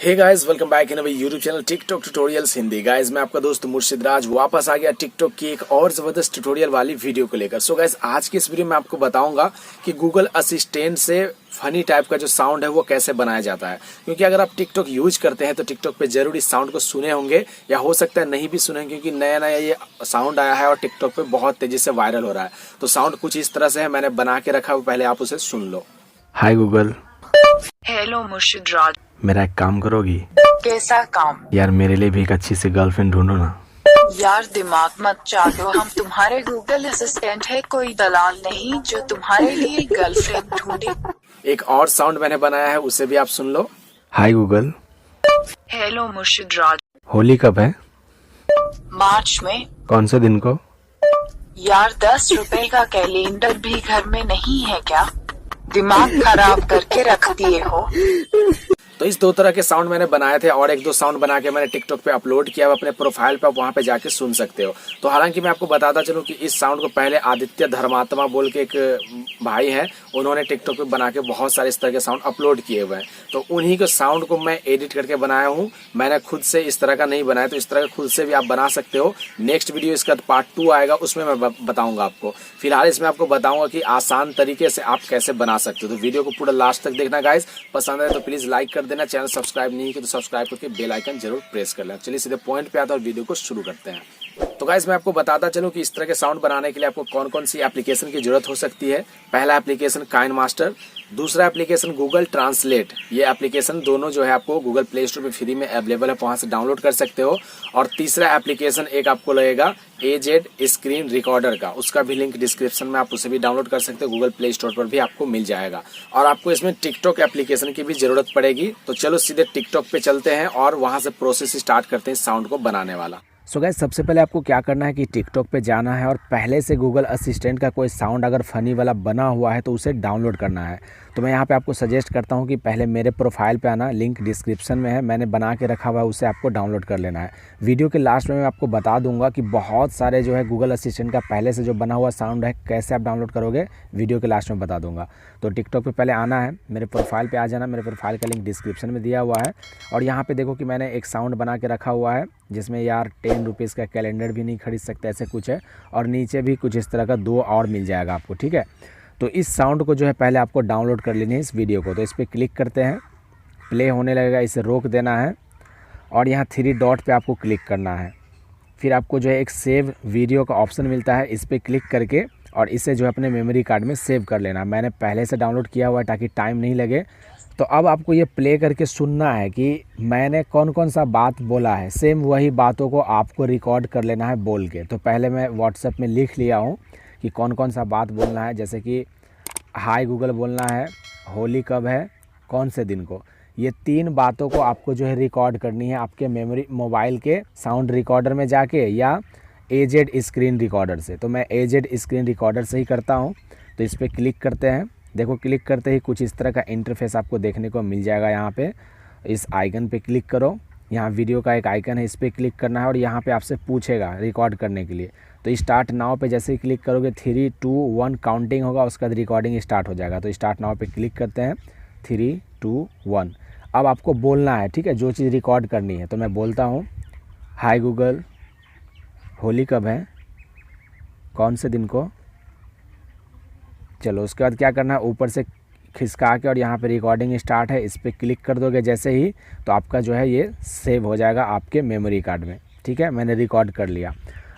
Hey guys, welcome back in our YouTube channel TikTok tutorials Hindi. Guys, मैं आपका दोस्त मुर्शिद राज वापस आ गया टिकटॉक की एक और जबरदस्त ट्यूटोरियल वाली वीडियो को लेकर। सो गाइस, आज की इस वीडियो में आपको बताऊंगा कि गूगल असिस्टेंट से फनी टाइप का जो साउंड है वो कैसे बनाया जाता है। क्योंकि अगर आप टिकटॉक यूज करते हैं तो टिकटॉक पे जरूर इस साउंड को सुने होंगे, या हो सकता है नहीं भी सुने, क्योंकि नया नया ये साउंड आया है और टिकटॉक पे बहुत तेजी से वायरल हो रहा है। तो साउंड कुछ इस तरह से है, मैंने बना के रखा है, पहले आप उसे सुन लो। हाय गूगल। हेलो मुर्शिद राज। मेरा एक काम करोगी? कैसा काम? यार, मेरे लिए भी एक अच्छी सी गर्लफ्रेंड ढूंढो ना। यार दिमाग मत चाटो, हम तुम्हारे गूगल असिस्टेंट है, कोई दलाल नहीं जो तुम्हारे लिए गर्लफ्रेंड ढूंढे। एक और साउंड मैंने बनाया है, उसे भी आप सुन लो। हाय गूगल। हेलो मुर्शिद राज। होली कब है? मार्च में। कौन से दिन को? यार 10 रुपए का कैलेंडर भी घर में नहीं है क्या? दिमाग खराब करके रख दिए हो। तो इस दो तरह के साउंड मैंने बनाए थे और एक दो साउंड बना के मैंने टिकटॉक पे अपलोड किया है अपने प्रोफाइल पे, आप वहां पे जाके सुन सकते हो। तो हालांकि मैं आपको बताता चलूं कि इस साउंड को पहले आदित्य धर्मात्मा बोल के एक भाई हैं, उन्होंने टिकटॉक पे बना के बहुत सारे इस तरह के साउंड अपलोड किए हुए हैं। तो उन्हीं के साउंड को मैं एडिट करके बनाया हूँ, मैंने खुद से इस तरह का नहीं बनाया। तो इस तरह का खुद से भी आप बना सकते हो। नेक्स्ट वीडियो इसका पार्ट 2 आएगा, उसमें मैं बताऊंगा आपको। फिलहाल इसमें आपको बताऊंगा कि आसान तरीके से आप कैसे बना सकते हो। तो वीडियो को पूरा लास्ट तक देखना गाइस। पसंद आए तो प्लीज लाइक कर देना, चैनल सब्सक्राइब नहीं किया तो सब्सक्राइब करके बेल आइकन जरूर प्रेस कर लेना। चलिए सीधे पॉइंट पे आता है और वीडियो को शुरू करते हैं। तो गाइस, मैं आपको बताता चलूं कि इस तरह के साउंड बनाने के लिए आपको कौन कौन सी एप्लीकेशन की जरूरत हो सकती है। पहला एप्लीकेशन काइन मास्टर, दूसरा एप्लीकेशन गूगल ट्रांसलेट। ये एप्लीकेशन दोनों जो है आपको गूगल प्ले स्टोर पे फ्री में अवेलेबल है, वहां से डाउनलोड कर सकते हो। और तीसरा एप्लीकेशन एक आपको लगेगा एजेड स्क्रीन रिकॉर्डर का, उसका भी लिंक डिस्क्रिप्शन में, आप उसे भी डाउनलोड कर सकते हो। गूगल प्ले स्टोर पर भी आपको मिल जाएगा। और आपको इसमें टिकटॉक एप्लीकेशन की भी जरूरत पड़ेगी। तो चलो सीधे टिकटॉक पे चलते हैं और वहां से प्रोसेस स्टार्ट करते हैं साउंड को बनाने वाला। सो गाइस, सबसे पहले आपको क्या करना है कि टिकटॉक पे जाना है और पहले से गूगल असिस्टेंट का कोई साउंड अगर फनी वाला बना हुआ है तो उसे डाउनलोड करना है। तो मैं यहाँ पे आपको सजेस्ट करता हूँ कि पहले मेरे प्रोफाइल पे आना, लिंक डिस्क्रिप्शन में है, मैंने बना के रखा हुआ है, उसे आपको डाउनलोड कर लेना है। वीडियो के लास्ट में मैं आपको बता दूंगा कि बहुत सारे जो है गूगल असिस्टेंट का पहले से जो बना हुआ साउंड है कैसे आप डाउनलोड करोगे, वीडियो के लास्ट में बता दूंगा। तो टिकटॉक पे पहले आना है, मेरे प्रोफाइल पे आ जाना, मेरे प्रोफाइल का लिंक डिस्क्रिप्शन में दिया हुआ है। और यहाँ पे देखो कि मैंने एक साउंड बना के रखा हुआ है जिसमें यार 10 रुपीज़ का कैलेंडर भी नहीं खरीद सकते, ऐसे कुछ है। और नीचे भी कुछ इस तरह का 2 और मिल जाएगा आपको, ठीक है। तो इस साउंड को जो है पहले आपको डाउनलोड कर लेनी है इस वीडियो को। तो इस पर क्लिक करते हैं, प्ले होने लगेगा, इसे रोक देना है और यहाँ 3 डॉट पे आपको क्लिक करना है। फिर आपको जो है एक सेव वीडियो का ऑप्शन मिलता है, इस पर क्लिक करके और इसे जो है अपने मेमोरी कार्ड में सेव कर लेना। मैंने पहले से डाउनलोड किया हुआ है ताकि टाइम नहीं लगे। तो अब आपको ये प्ले करके सुनना है कि मैंने कौन कौन सा बात बोला है, सेम वही बातों को आपको रिकॉर्ड कर लेना है बोल के। तो पहले मैं व्हाट्सएप में लिख लिया हूँ कि कौन कौन सा बात बोलना है, जैसे कि हाय गूगल बोलना है, होली कब है, कौन से दिन को। ये 3 बातों को आपको जो है रिकॉर्ड करनी है आपके मेमोरी मोबाइल के साउंड रिकॉर्डर में जाके या एजेड स्क्रीन रिकॉर्डर से। तो मैं एजेड स्क्रीन रिकॉर्डर से ही करता हूँ। तो इस पर क्लिक करते हैं, देखो क्लिक करते ही कुछ इस तरह का इंटरफेस आपको देखने को मिल जाएगा। यहाँ पे इस आइकन पे क्लिक करो, यहाँ वीडियो का एक आइकन है, इस पर क्लिक करना है और यहाँ पे आपसे पूछेगा रिकॉर्ड करने के लिए। तो स्टार्ट नाउ पे जैसे ही क्लिक करोगे 3, 2, 1 काउंटिंग होगा, उसके बाद रिकॉर्डिंग स्टार्ट हो जाएगा। तो स्टार्ट नाउ पे क्लिक करते हैं, 3, 2, 1। अब आपको बोलना है, ठीक है, जो चीज़ रिकॉर्ड करनी है। तो मैं बोलता हूँ हाय गूगल, होली कब है, कौन से दिन को। चलो उसके बाद क्या करना है, ऊपर से खिसका के और यहाँ पे रिकॉर्डिंग स्टार्ट है, इस पर क्लिक कर दोगे जैसे ही, तो आपका जो है ये सेव हो जाएगा आपके मेमोरी कार्ड में, ठीक है। मैंने रिकॉर्ड कर लिया।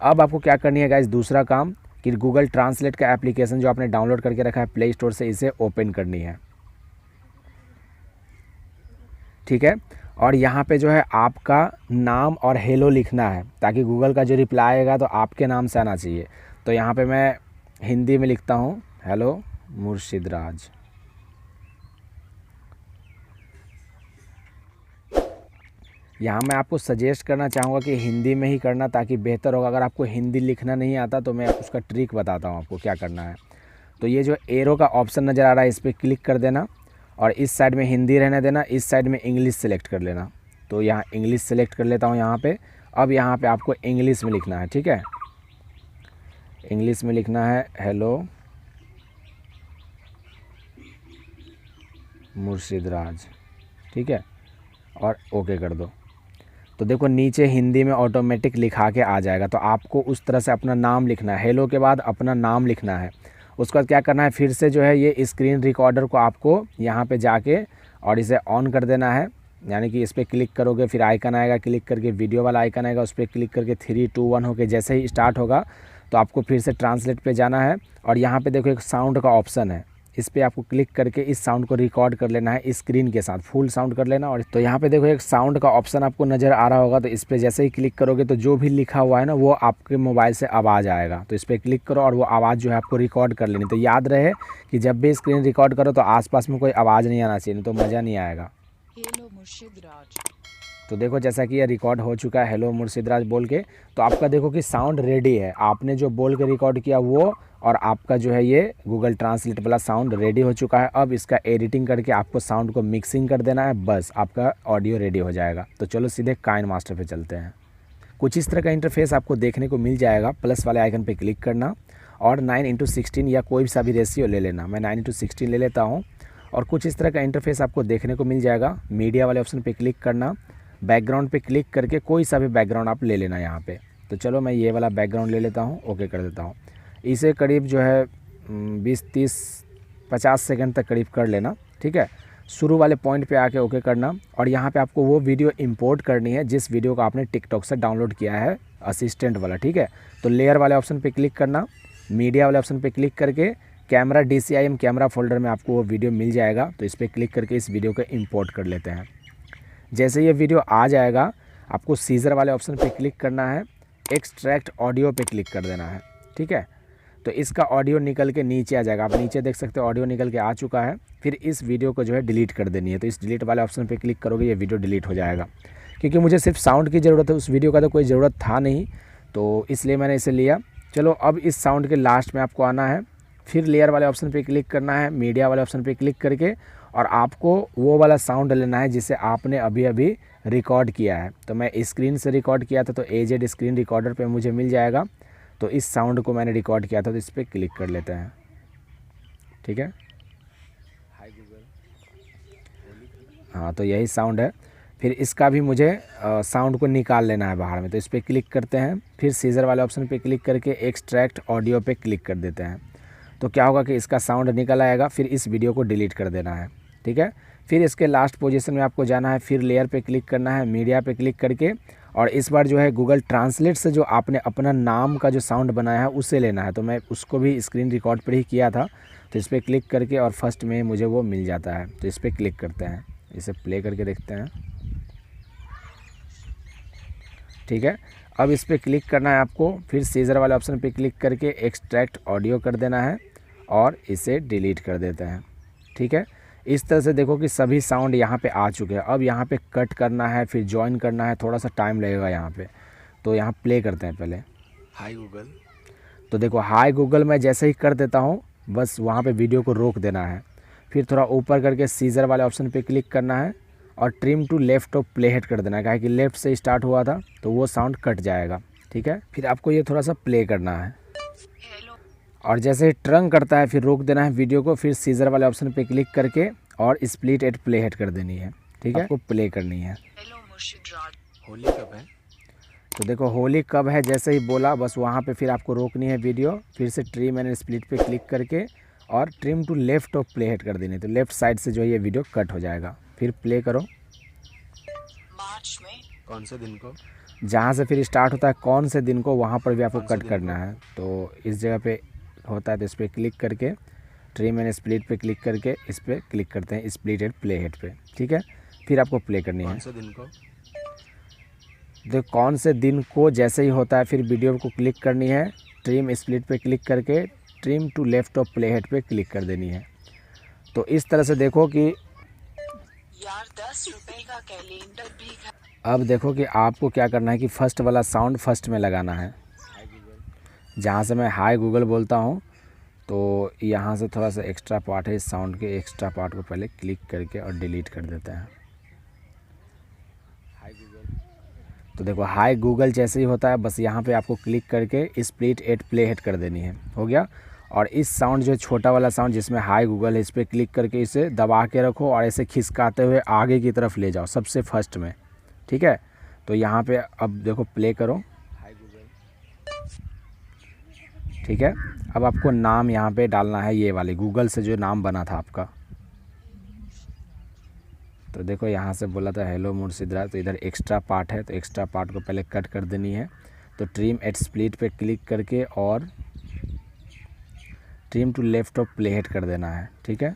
अब आपको क्या करनी है गाइस, दूसरा काम कि गूगल ट्रांसलेट का एप्लीकेशन जो आपने डाउनलोड करके रखा है प्ले स्टोर से, इसे ओपन करनी है, ठीक है। और यहाँ पे जो है आपका नाम और हेलो लिखना है, ताकि गूगल का जो रिप्लाई आएगा तो आपके नाम से आना चाहिए। तो यहाँ पे मैं हिंदी में लिखता हूँ, हेलो मुर्शिद राज। यहाँ मैं आपको सजेस्ट करना चाहूँगा कि हिंदी में ही करना, ताकि बेहतर होगा। अगर आपको हिंदी लिखना नहीं आता तो मैं उसका ट्रिक बताता हूँ आपको क्या करना है। तो ये जो एरो का ऑप्शन नज़र आ रहा है, इस पर क्लिक कर देना और इस साइड में हिंदी रहने देना, इस साइड में इंग्लिश सेलेक्ट कर लेना। तो यहाँ इंग्लिश सेलेक्ट कर लेता हूँ यहाँ पे। अब यहाँ पे आपको इंग्लिश में लिखना है, ठीक है। इंग्लिश में लिखना है हेलो मुर्शिद राज, ठीक है। और ओके कर दो। तो देखो नीचे हिंदी में ऑटोमेटिक लिखा के आ जाएगा। तो आपको उस तरह से अपना नाम लिखना है, हेलो के बाद अपना नाम लिखना है। उसके बाद क्या करना है, फिर से जो है ये स्क्रीन रिकॉर्डर को आपको यहाँ पे जाके और इसे ऑन कर देना है। यानी कि इस पर क्लिक करोगे, फिर आइकन आएगा, क्लिक करके वीडियो वाला आइकन आएगा, उस पर क्लिक करके 3 2 1 होके जैसे ही स्टार्ट होगा तो आपको फिर से ट्रांसलेट पे जाना है। और यहाँ पे देखो एक साउंड का ऑप्शन है, इस पर आपको क्लिक करके इस साउंड को रिकॉर्ड कर लेना है स्क्रीन के साथ, फुल साउंड कर लेना। और तो यहाँ पे देखो एक साउंड का ऑप्शन आपको नज़र आ रहा होगा, तो इस पर जैसे ही क्लिक करोगे तो जो भी लिखा हुआ है ना वो आपके मोबाइल से आवाज़ आएगा। तो इस पर क्लिक करो और वो आवाज़ जो है आपको रिकॉर्ड कर लेनी। तो याद रहे कि जब भी स्क्रीन रिकॉर्ड करो तो आसपास में कोई आवाज़ नहीं आना चाहिए, नहीं तो मज़ा नहीं आएगा। हेलो मुर्शिदराज। तो देखो जैसा कि ये रिकॉर्ड हो चुका है हेलो मुर्शिदराज बोल के, तो आपका देखो कि साउंड रेडी है। आपने जो बोल के रिकॉर्ड किया वो और आपका जो है ये गूगल ट्रांसलेट वाला साउंड रेडी हो चुका है। अब इसका एडिटिंग करके आपको साउंड को मिक्सिंग कर देना है, बस आपका ऑडियो रेडी हो जाएगा। तो चलो सीधे काइनमास्टर पे चलते हैं। कुछ इस तरह का इंटरफेस आपको देखने को मिल जाएगा। प्लस वाले आइकन पे क्लिक करना और 9:16 या कोई सा भी रेशियो ले लेना। मैं 9:16 ले लेता हूँ। और कुछ इस तरह का इंटरफेस आपको देखने को मिल जाएगा। मीडिया वाले ऑप्शन पे क्लिक करना, बैकग्राउंड पे क्लिक करके कोई सा भी बैकग्राउंड आप ले लेना यहाँ पे। तो चलो मैं ये वाला बैकग्राउंड ले लेता हूँ, ओके कर देता हूँ। इसे करीब जो है 20 30 50 सेकंड तक करीब कर लेना, ठीक है। शुरू वाले पॉइंट पे आके ओके करना। और यहाँ पे आपको वो वीडियो इंपोर्ट करनी है जिस वीडियो को आपने टिकटॉक से डाउनलोड किया है, असिस्टेंट वाला, ठीक है। तो लेयर वाले ऑप्शन पे क्लिक करना, मीडिया वाले ऑप्शन पे क्लिक करके कैमरा DCIM कैमरा फोल्डर में आपको वो वीडियो मिल जाएगा। तो इस पर क्लिक करके इस वीडियो को इंपोर्ट कर लेते हैं। जैसे ये वीडियो आ जाएगा आपको सीजर वाले ऑप्शन पे क्लिक करना है, एक्सट्रैक्ट ऑडियो पे क्लिक कर देना है, ठीक है। तो इसका ऑडियो निकल के नीचे आ जाएगा, आप नीचे देख सकते हो ऑडियो निकल के आ चुका है। फिर इस वीडियो को जो है डिलीट कर देनी है। तो इस डिलीट वाले ऑप्शन पे क्लिक करोगे ये वीडियो डिलीट हो जाएगा। क्योंकि मुझे सिर्फ साउंड की ज़रूरत है, उस वीडियो का तो कोई ज़रूरत था नहीं, तो इसलिए मैंने इसे लिया। चलो अब इस साउंड के लास्ट में आपको आना है, फिर लेयर वाले ऑप्शन पे क्लिक करना है, मीडिया वाले ऑप्शन पे क्लिक करके और आपको वो वाला साउंड लेना है जिसे आपने अभी अभी रिकॉर्ड किया है। तो मैं स्क्रीन से रिकॉर्ड किया था तो AZ स्क्रीन रिकॉर्डर पे मुझे मिल जाएगा। तो इस साउंड को मैंने रिकॉर्ड किया था, तो इस पर क्लिक कर लेते हैं, ठीक है। हाय गूगल, हाँ तो यही साउंड है। फिर इसका भी मुझे साउंड को निकाल लेना है बाहर में। तो इस पर क्लिक करते हैं, फिर सीजर वाले ऑप्शन पे क्लिक करके एक्सट्रैक्ट ऑडियो पे क्लिक कर देते हैं। तो क्या होगा कि इसका साउंड निकल आएगा। फिर इस वीडियो को डिलीट कर देना है, ठीक है। फिर इसके लास्ट पोजीशन में आपको जाना है, फिर लेयर पे क्लिक करना है, मीडिया पे क्लिक करके और इस बार जो है गूगल ट्रांसलेट से जो आपने अपना नाम का जो साउंड बनाया है उसे लेना है। तो मैं उसको भी स्क्रीन रिकॉर्ड पर ही किया था। तो इस पर क्लिक करके और फर्स्ट में मुझे वो मिल जाता है। तो इस पर क्लिक करते हैं, इसे प्ले करके देखते हैं, ठीक है। अब इस पर क्लिक करना है आपको, फिर सीजर वाले ऑप्शन पे क्लिक करके एक्सट्रैक्ट ऑडियो कर देना है और इसे डिलीट कर देते हैं, ठीक है। इस तरह से देखो कि सभी साउंड यहाँ पे आ चुके हैं। अब यहाँ पे कट करना है, फिर जॉइन करना है, थोड़ा सा टाइम लगेगा यहाँ पे। तो यहाँ प्ले करते हैं पहले। हाय गूगल। तो देखो हाय गूगल मैं जैसे ही कर देता हूँ बस वहाँ पे वीडियो को रोक देना है। फिर थोड़ा ऊपर करके सीजर वाले ऑप्शन पे क्लिक करना है और trim to left of play head कर देना है, क्या कि लेफ्ट से स्टार्ट हुआ था तो वो साउंड कट जाएगा, ठीक है। फिर आपको ये थोड़ा सा प्ले करना है और जैसे ही ट्रंक करता है फिर रोक देना है वीडियो को। फिर सीजर वाले ऑप्शन पे क्लिक करके और स्प्लिट एट प्ले हेड कर देनी है, ठीक है। आपको प्ले करनी है। होली कब है? तो देखो होली कब है जैसे ही बोला बस वहाँ पे फिर आपको रोकनी है वीडियो। फिर से ट्रिम एंड स्प्लिट पे क्लिक करके और trim to left of play head कर देनी है। तो लेफ्ट साइड से जो है ये वीडियो कट हो जाएगा। फिर प्ले करो। मार्च में कौन से दिन को? जहाँ से फिर स्टार्ट होता है कौन से दिन को वहाँ पर भी आपको कट करना है। तो इस जगह पे होता है तो इस पर क्लिक करके ट्रिम एंड स्प्लिट पे क्लिक करके इस पर क्लिक करते हैं स्प्लिट एट प्ले हेड पे, ठीक है। फिर आपको प्ले करनी है। कौन से दिन को? देखो कौन से दिन को जैसे ही होता है फिर वीडियो को क्लिक करनी है, ट्रिम स्प्लिट पे क्लिक करके trim to left of play head पे क्लिक कर देनी है। तो इस तरह से देखो कि यार 10 रुपए का कैलेंडर भी अब देखो कि आपको क्या करना है कि फर्स्ट वाला साउंड फर्स्ट में लगाना है। जहाँ से मैं हाय गूगल बोलता हूँ तो यहाँ से थोड़ा सा एक्स्ट्रा पार्ट है, इस साउंड के एक्स्ट्रा पार्ट को पहले क्लिक करके और डिलीट कर देते हैं। हाय गूगल, तो देखो हाय गूगल जैसे ही होता है बस यहाँ पे आपको क्लिक करके स्प्लिट एट प्ले हेड कर देनी है, हो गया। और इस साउंड जो छोटा वाला साउंड जिसमें हाई गूगल है, इस पर क्लिक करके इसे दबा के रखो और ऐसे खिसकाते हुए आगे की तरफ ले जाओ सबसे फर्स्ट में, ठीक है। तो यहाँ पे अब देखो प्ले करो, ठीक है। अब आपको नाम यहाँ पे डालना है, ये वाले गूगल से जो नाम बना था आपका। तो देखो यहाँ से बोला था हेलो मुर्शिदाबाद, तो इधर एक्स्ट्रा पार्ट है, तो एक्स्ट्रा पार्ट को पहले कट कर देनी है। तो ट्रिम एट स्प्लिट पे क्लिक करके और trim to left of play head कर देना है, ठीक है।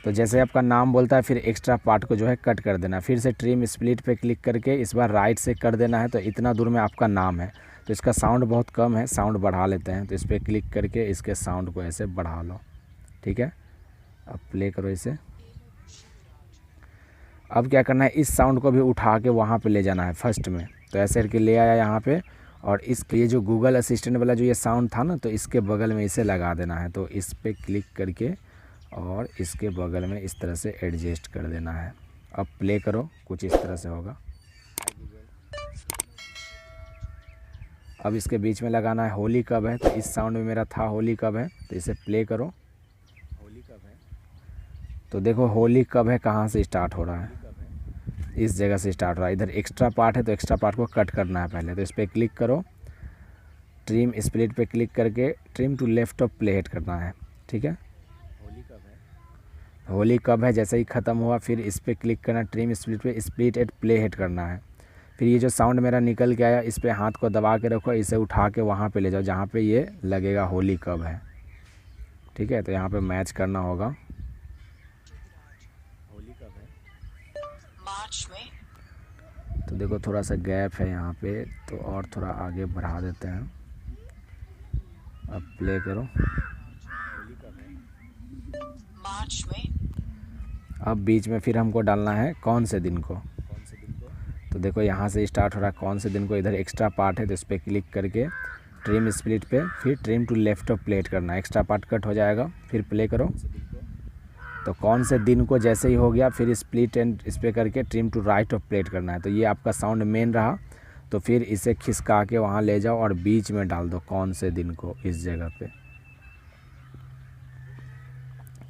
तो जैसे आपका नाम बोलता है फिर एक्स्ट्रा पार्ट को जो है कट कर देना। फिर से ट्रिम स्प्लिट पे क्लिक करके इस बार राइट से कर देना है। तो इतना दूर में आपका नाम है, तो इसका साउंड बहुत कम है, साउंड बढ़ा लेते हैं। तो इस पर क्लिक करके इसके साउंड को ऐसे बढ़ा लो, ठीक है। अब प्ले करो इसे। अब क्या करना है, इस साउंड को भी उठा के वहाँ पे ले जाना है फर्स्ट में। तो ऐसे करके ले आया यहाँ पे, और इसके ये जो गूगल असिस्टेंट वाला जो ये साउंड था ना, तो इसके बगल में इसे लगा देना है। तो इस पर क्लिक करके और इसके बगल में इस तरह से एडजस्ट कर देना है। अब प्ले करो, कुछ इस तरह से होगा। अब इसके बीच में लगाना है होली कब है, तो इस साउंड में मेरा था होली कब है, तो इसे प्ले करो। होली कब है, तो देखो होली कब है कहाँ से स्टार्ट हो रहा है, इस जगह से स्टार्ट हो रहा है। इधर एक्स्ट्रा पार्ट है, तो एक्स्ट्रा पार्ट को कट करना है पहले। तो इस पर क्लिक करो, ट्रिम स्प्लिट पे क्लिक करके trim to left of play head करना है, ठीक है। होली कब है, होली कब है जैसे ही ख़त्म हुआ फिर इस पर क्लिक करना, ट्रिम स्प्लिट पे स्प्लिट एट प्ले हेड करना है। फिर ये जो साउंड मेरा निकल के आया, इस पर हाथ को दबा के रखो, इसे उठा के वहाँ पे ले जाओ जहाँ पे ये लगेगा होली कब है, ठीक है। तो यहाँ पे मैच करना होगा, होली कब है, मार्च में। तो देखो थोड़ा सा गैप है यहाँ पे, तो और थोड़ा आगे बढ़ा देते हैं। अब प्ले करो, होली कब है, मार्च में। अब बीच में फिर हमको डालना है कौन से दिन को, तो देखो यहाँ से स्टार्ट हो रहा है कौन से दिन को। इधर एक्स्ट्रा पार्ट है, तो इस पर क्लिक करके ट्रिम स्प्लिट पे फिर trim to left of play करना है, एक्स्ट्रा पार्ट कट हो जाएगा। फिर प्ले करो, तो कौन से दिन को जैसे ही हो गया फिर स्प्लिट एंड इस पर करके trim to right of play करना है। तो ये आपका साउंड मेन रहा, तो फिर इसे खिसका के वहाँ ले जाओ और बीच में डाल दो कौन से दिन को, इस जगह पे।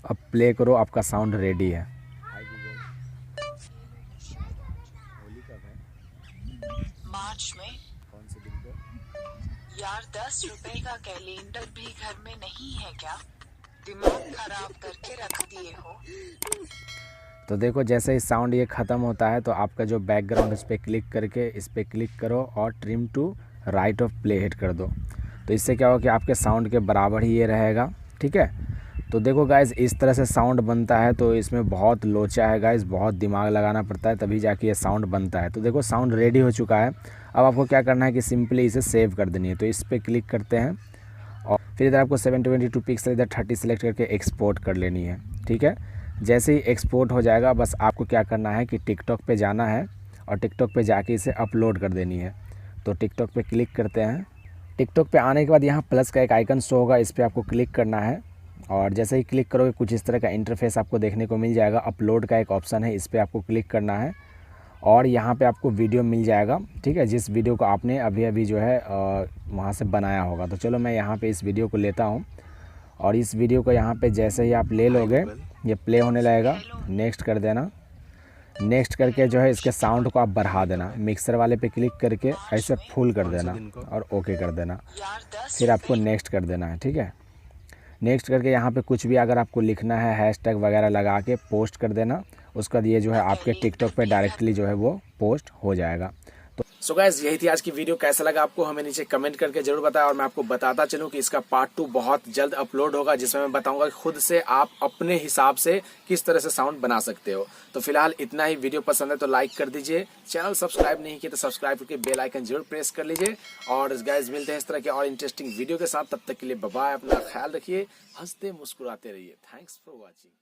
अब प्ले करो, आपका साउंड रेडी है। मार्च में। कौन से दिन को, यार 10 रुपए का कैलेंडर भी घर में नहीं है क्या? दिमाग खराब करके रख दिए हो। तो देखो जैसे ही साउंड ये ख़त्म होता है, तो आपका जो बैकग्राउंड इस पर क्लिक करके इस पर क्लिक करो और trim to right of play head कर दो। तो इससे क्या होगा कि आपके साउंड के बराबर ही ये रहेगा, ठीक है। तो देखो गाइज़ इस तरह से साउंड बनता है, तो इसमें बहुत लोचा है गाइज़, बहुत दिमाग लगाना पड़ता है तभी जाके ये साउंड बनता है। तो देखो साउंड रेडी हो चुका है। अब आपको क्या करना है कि सिंपली इसे सेव कर देनी है। तो इस पर क्लिक करते हैं और फिर इधर आपको 722 पिक्सल इधर 30 सेलेक्ट करके एक्सपोर्ट कर लेनी है, ठीक है। जैसे ही एक्सपोर्ट हो जाएगा बस आपको क्या करना है कि टिकटॉक पे जाना है और टिकटॉक पे जाके इसे अपलोड कर देनी है। तो टिकटॉक पे क्लिक करते हैं। टिकटॉक पे आने के बाद यहाँ प्लस का एक आइकन शो होगा, इस पर आपको क्लिक करना है और जैसे ही क्लिक करोगे कुछ इस तरह का इंटरफेस आपको देखने को मिल जाएगा। अपलोड का एक ऑप्शन है, इस पर आपको क्लिक करना है और यहाँ पे आपको वीडियो मिल जाएगा, ठीक है, जिस वीडियो को आपने अभी अभी जो है वहाँ से बनाया होगा। तो चलो मैं यहाँ पे इस वीडियो को लेता हूँ और इस वीडियो को यहाँ पे जैसे ही आप ले लोगे ये प्ले होने लगेगा। नेक्स्ट कर देना, नेक्स्ट करके जो है इसके साउंड को आप बढ़ा देना, मिक्सर वाले पे क्लिक करके ऐसे फुल कर देना और ओके कर देना। फिर आपको नेक्स्ट कर देना है, ठीक है। नेक्स्ट करके यहाँ पे कुछ भी अगर आपको लिखना है हैशटैग वगैरह लगा के पोस्ट कर देना, उसके बाद ये जो है आपके टिकटॉक पे डायरेक्टली जो है वो पोस्ट हो जाएगा। तो सो गाइस यही थी आज की वीडियो। कैसा लगा आपको हमें नीचे कमेंट करके जरूर बताएं और मैं आपको बताता चलूं कि इसका पार्ट 2 बहुत जल्द अपलोड होगा, जिसमें मैं बताऊंगा कि खुद से आप अपने हिसाब से किस तरह से साउंड बना सकते हो। तो फिलहाल इतना ही। वीडियो पसंद है तो लाइक कर दीजिए, चैनल सब्सक्राइब नहीं किया तो सब्सक्राइब करके बेल आइकन जरूर प्रेस कर लीजिए। और गाइस मिलते हैं इस तरह के और इंटरेस्टिंग वीडियो के साथ, तब तक के लिए बाय बाय, अपना ख्याल रखिए, हंसते मुस्कुराते रहिए। Thanks for watching.